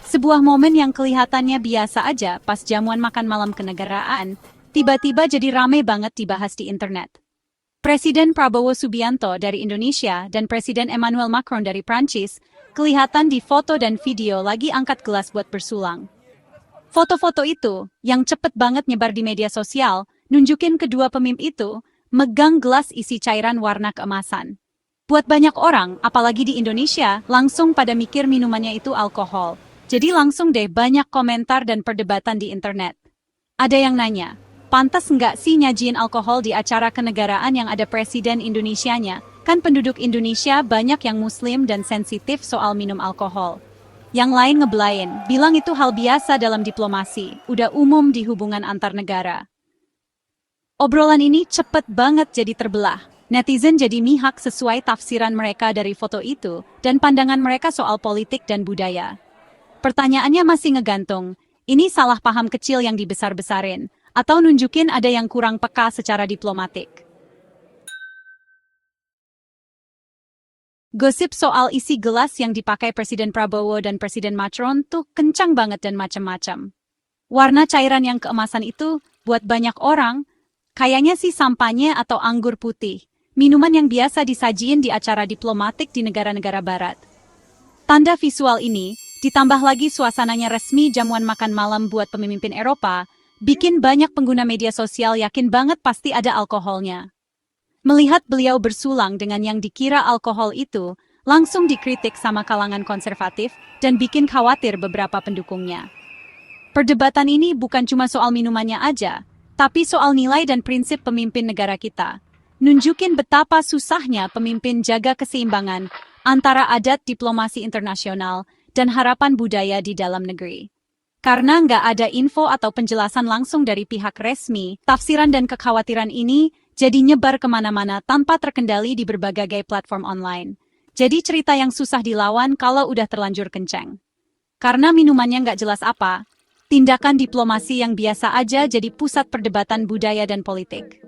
Sebuah momen yang kelihatannya biasa aja pas jamuan makan malam kenegaraan, tiba-tiba jadi rame banget dibahas di internet. Presiden Prabowo Subianto dari Indonesia dan Presiden Emmanuel Macron dari Prancis kelihatan di foto dan video lagi angkat gelas buat bersulang. Foto-foto itu, yang cepet banget nyebar di media sosial, nunjukin kedua pemimpin itu megang gelas isi cairan warna keemasan. Buat banyak orang, apalagi di Indonesia, langsung pada mikir minumannya itu alkohol. Jadi langsung deh banyak komentar dan perdebatan di internet. Ada yang nanya, pantas nggak sih nyajiin alkohol di acara kenegaraan yang ada Presiden Indonesianya? Kan penduduk Indonesia banyak yang Muslim dan sensitif soal minum alkohol. Yang lain ngebelain, bilang itu hal biasa dalam diplomasi, udah umum di hubungan antar negara. Obrolan ini cepet banget jadi terbelah. Netizen jadi mihak sesuai tafsiran mereka dari foto itu dan pandangan mereka soal politik dan budaya. Pertanyaannya masih ngegantung, ini salah paham kecil yang dibesar-besarin, atau nunjukin ada yang kurang peka secara diplomatik. Gosip soal isi gelas yang dipakai Presiden Prabowo dan Presiden Macron tuh kencang banget dan macam-macam. Warna cairan yang keemasan itu, buat banyak orang, kayaknya sih sampanye atau anggur putih, minuman yang biasa disajiin di acara diplomatik di negara-negara barat. Tanda visual ini, ditambah lagi suasananya resmi jamuan makan malam buat pemimpin Eropa, bikin banyak pengguna media sosial yakin banget pasti ada alkoholnya. Melihat beliau bersulang dengan yang dikira alkohol itu, langsung dikritik sama kalangan konservatif dan bikin khawatir beberapa pendukungnya. Perdebatan ini bukan cuma soal minumannya aja, tapi soal nilai dan prinsip pemimpin negara kita. Nunjukin betapa susahnya pemimpin jaga keseimbangan antara adat diplomasi internasional dan harapan budaya di dalam negeri. Karena nggak ada info atau penjelasan langsung dari pihak resmi, tafsiran dan kekhawatiran ini jadi nyebar kemana-mana tanpa terkendali di berbagai platform online. Jadi cerita yang susah dilawan kalau udah terlanjur kenceng. Karena minumannya nggak jelas apa, tindakan diplomasi yang biasa aja jadi pusat perdebatan budaya dan politik.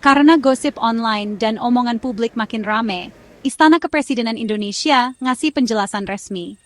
Karena gosip online dan omongan publik makin rame, Istana Kepresidenan Indonesia ngasih penjelasan resmi.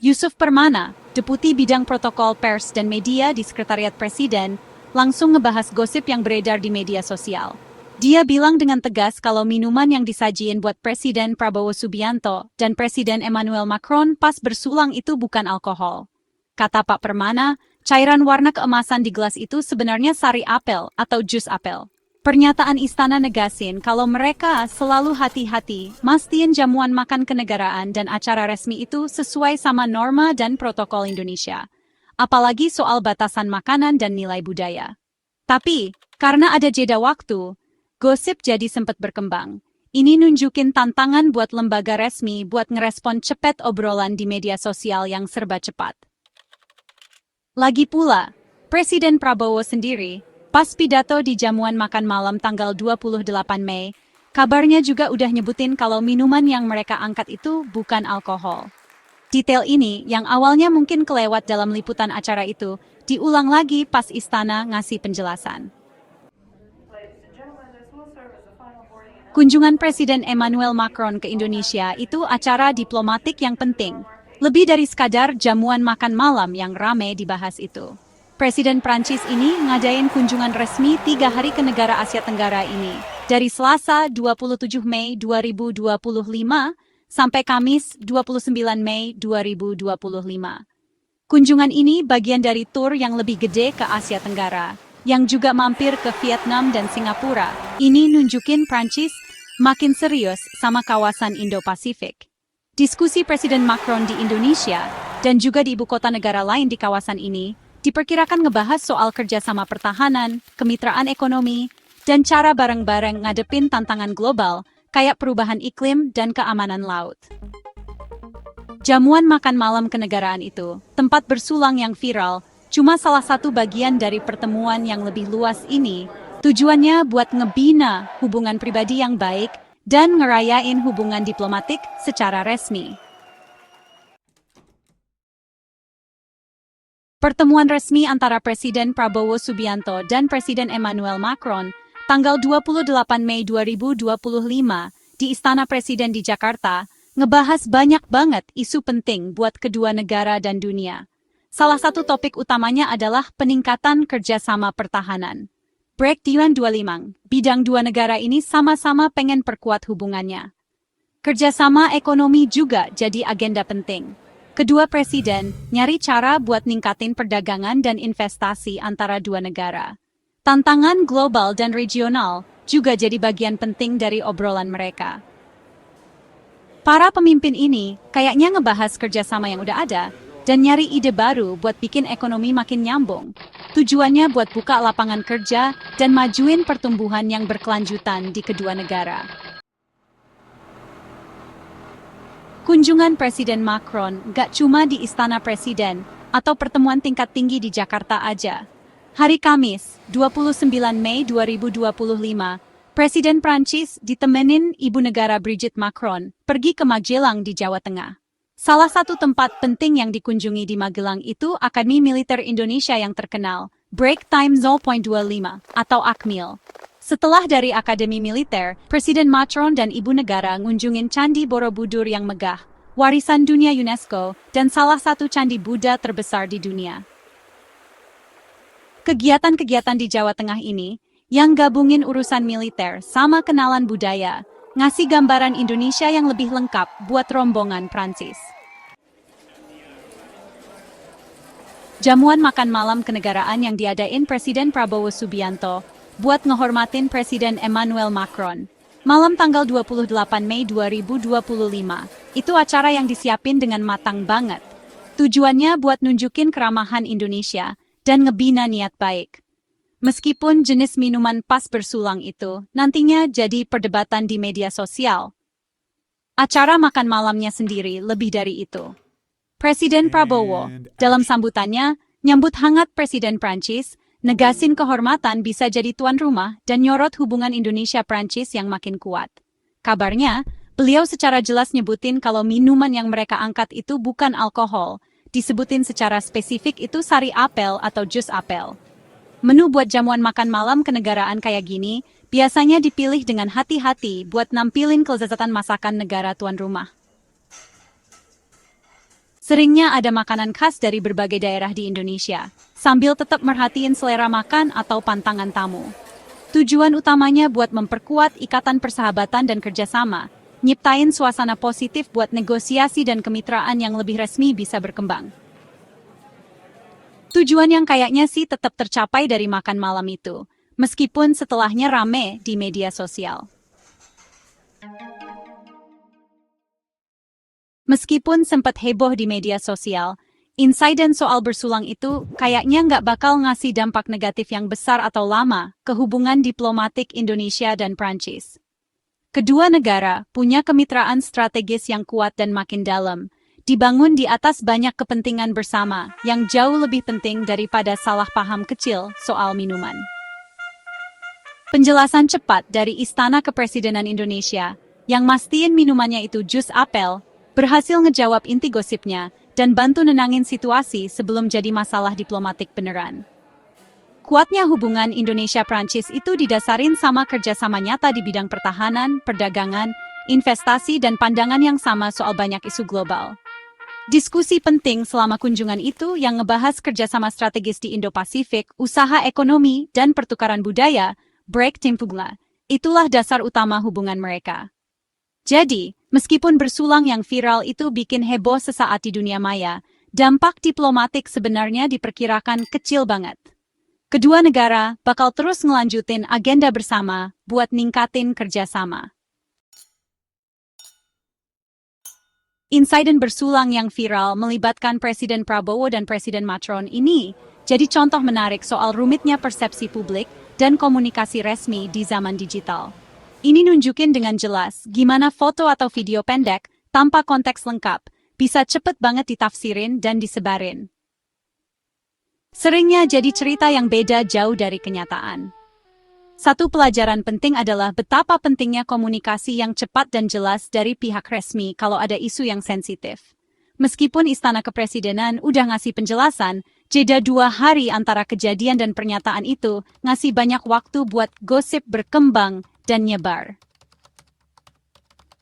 Yusuf Permana, Deputi Bidang Protokol Pers dan Media di Sekretariat Presiden, langsung ngebahas gosip yang beredar di media sosial. Dia bilang dengan tegas kalau minuman yang disajiin buat Presiden Prabowo Subianto dan Presiden Emmanuel Macron pas bersulang itu bukan alkohol. Kata Pak Permana, cairan warna keemasan di gelas itu sebenarnya sari apel atau jus apel. Pernyataan istana negasin kalau mereka selalu hati-hati mastiin jamuan makan kenegaraan dan acara resmi itu sesuai sama norma dan protokol Indonesia. Apalagi soal batasan makanan dan nilai budaya. Tapi, karena ada jeda waktu, gosip jadi sempat berkembang. Ini nunjukin tantangan buat lembaga resmi buat ngerespon cepet obrolan di media sosial yang serba cepat. Lagi pula, Presiden Prabowo sendiri, pas pidato di jamuan makan malam tanggal 28 Mei, kabarnya juga udah nyebutin kalau minuman yang mereka angkat itu bukan alkohol. Detail ini, yang awalnya mungkin kelewat dalam liputan acara itu, diulang lagi pas istana ngasih penjelasan. Kunjungan Presiden Emmanuel Macron ke Indonesia itu acara diplomatik yang penting, lebih dari sekadar jamuan makan malam yang rame dibahas itu. Presiden Prancis ini ngadain kunjungan resmi 3 hari ke negara Asia Tenggara ini, dari Selasa 27 Mei 2025 sampai Kamis 29 Mei 2025. Kunjungan ini bagian dari tur yang lebih gede ke Asia Tenggara, yang juga mampir ke Vietnam dan Singapura. Ini nunjukin Prancis makin serius sama kawasan Indo-Pasifik. Diskusi Presiden Macron di Indonesia dan juga di ibu kota negara lain di kawasan ini diperkirakan ngebahas soal kerjasama pertahanan, kemitraan ekonomi, dan cara bareng-bareng ngadepin tantangan global kayak perubahan iklim dan keamanan laut. Jamuan makan malam kenegaraan itu, tempat bersulang yang viral, cuma salah satu bagian dari pertemuan yang lebih luas ini. Tujuannya buat ngebina hubungan pribadi yang baik dan ngerayain hubungan diplomatik secara resmi. Pertemuan resmi antara Presiden Prabowo Subianto dan Presiden Emmanuel Macron tanggal 28 Mei 2025 di Istana Presiden di Jakarta ngebahas banyak banget isu penting buat kedua negara dan dunia. Salah satu topik utamanya adalah peningkatan kerjasama pertahanan. Breakdown 25, bidang dua negara ini sama-sama pengen perkuat hubungannya. Kerjasama ekonomi juga jadi agenda penting. Kedua presiden nyari cara buat ningkatin perdagangan dan investasi antara dua negara. Tantangan global dan regional juga jadi bagian penting dari obrolan mereka. Para pemimpin ini kayaknya ngebahas kerjasama yang udah ada dan nyari ide baru buat bikin ekonomi makin nyambung. Tujuannya buat buka lapangan kerja dan majuin pertumbuhan yang berkelanjutan di kedua negara. Kunjungan Presiden Macron gak cuma di Istana Presiden atau pertemuan tingkat tinggi di Jakarta aja. Hari Kamis, 29 Mei 2025, Presiden Prancis ditemenin Ibu Negara Brigitte Macron pergi ke Magelang di Jawa Tengah. Salah satu tempat penting yang dikunjungi di Magelang itu Akademi Militer Indonesia yang terkenal, Break Time 0.25 atau AKMIL. Setelah dari Akademi Militer, Presiden Macron dan Ibu Negara ngunjungin Candi Borobudur yang megah, warisan dunia UNESCO, dan salah satu candi Buddha terbesar di dunia. Kegiatan-kegiatan di Jawa Tengah ini, yang gabungin urusan militer sama kenalan budaya, ngasih gambaran Indonesia yang lebih lengkap buat rombongan Prancis. Jamuan makan malam kenegaraan yang diadain Presiden Prabowo Subianto buat ngehormatin Presiden Emmanuel Macron. Malam tanggal 28 Mei 2025, itu acara yang disiapin dengan matang banget. Tujuannya buat nunjukin keramahan Indonesia dan ngebina niat baik. Meskipun jenis minuman pas bersulang itu nantinya jadi perdebatan di media sosial. Acara makan malamnya sendiri lebih dari itu. Presiden Prabowo, dalam sambutannya, nyambut hangat Presiden Prancis, negasin kehormatan bisa jadi tuan rumah dan nyorot hubungan Indonesia-Prancis yang makin kuat. Kabarnya, beliau secara jelas nyebutin kalau minuman yang mereka angkat itu bukan alkohol, disebutin secara spesifik itu sari apel atau jus apel. Menu buat jamuan makan malam kenegaraan kayak gini, biasanya dipilih dengan hati-hati buat nampilin kelezatan masakan negara tuan rumah. Seringnya ada makanan khas dari berbagai daerah di Indonesia, sambil tetap merhatiin selera makan atau pantangan tamu. Tujuan utamanya buat memperkuat ikatan persahabatan dan kerjasama, nyiptain suasana positif buat negosiasi dan kemitraan yang lebih resmi bisa berkembang. Tujuan yang kayaknya sih tetap tercapai dari makan malam itu, meskipun setelahnya rame di media sosial. Meskipun sempat heboh di media sosial, insiden soal bersulang itu kayaknya nggak bakal ngasih dampak negatif yang besar atau lama ke hubungan diplomatik Indonesia dan Prancis. Kedua negara punya kemitraan strategis yang kuat dan makin dalam, dibangun di atas banyak kepentingan bersama yang jauh lebih penting daripada salah paham kecil soal minuman. Penjelasan cepat dari Istana Kepresidenan Indonesia, yang mastiin minumannya itu jus apel, berhasil ngejawab inti gosipnya dan bantu nenangin situasi sebelum jadi masalah diplomatik beneran. Kuatnya hubungan Indonesia-Prancis itu didasarin sama kerjasama nyata di bidang pertahanan, perdagangan, investasi dan pandangan yang sama soal banyak isu global. Diskusi penting selama kunjungan itu yang ngebahas kerjasama strategis di Indo-Pasifik, usaha ekonomi, dan pertukaran budaya, Break Time. Itulah dasar utama hubungan mereka. Jadi, meskipun bersulang yang viral itu bikin heboh sesaat di dunia maya, dampak diplomatik sebenarnya diperkirakan kecil banget. Kedua negara bakal terus ngelanjutin agenda bersama buat ningkatin kerjasama. Insiden bersulang yang viral melibatkan Presiden Prabowo dan Presiden Macron ini jadi contoh menarik soal rumitnya persepsi publik dan komunikasi resmi di zaman digital. Ini nunjukin dengan jelas gimana foto atau video pendek tanpa konteks lengkap bisa cepet banget ditafsirin dan disebarin. Seringnya jadi cerita yang beda jauh dari kenyataan. Satu pelajaran penting adalah betapa pentingnya komunikasi yang cepat dan jelas dari pihak resmi kalau ada isu yang sensitif. Meskipun Istana Kepresidenan udah ngasih penjelasan, jeda 2 hari antara kejadian dan pernyataan itu ngasih banyak waktu buat gosip berkembang dan nyebar.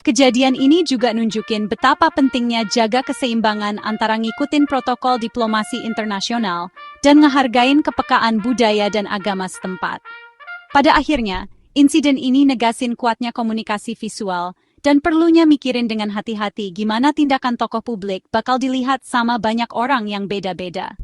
Kejadian ini juga nunjukin betapa pentingnya jaga keseimbangan antara ngikutin protokol diplomasi internasional dan ngehargain kepekaan budaya dan agama setempat. Pada akhirnya, insiden ini negasin kuatnya komunikasi visual dan perlunya mikirin dengan hati-hati gimana tindakan tokoh publik bakal dilihat sama banyak orang yang beda-beda.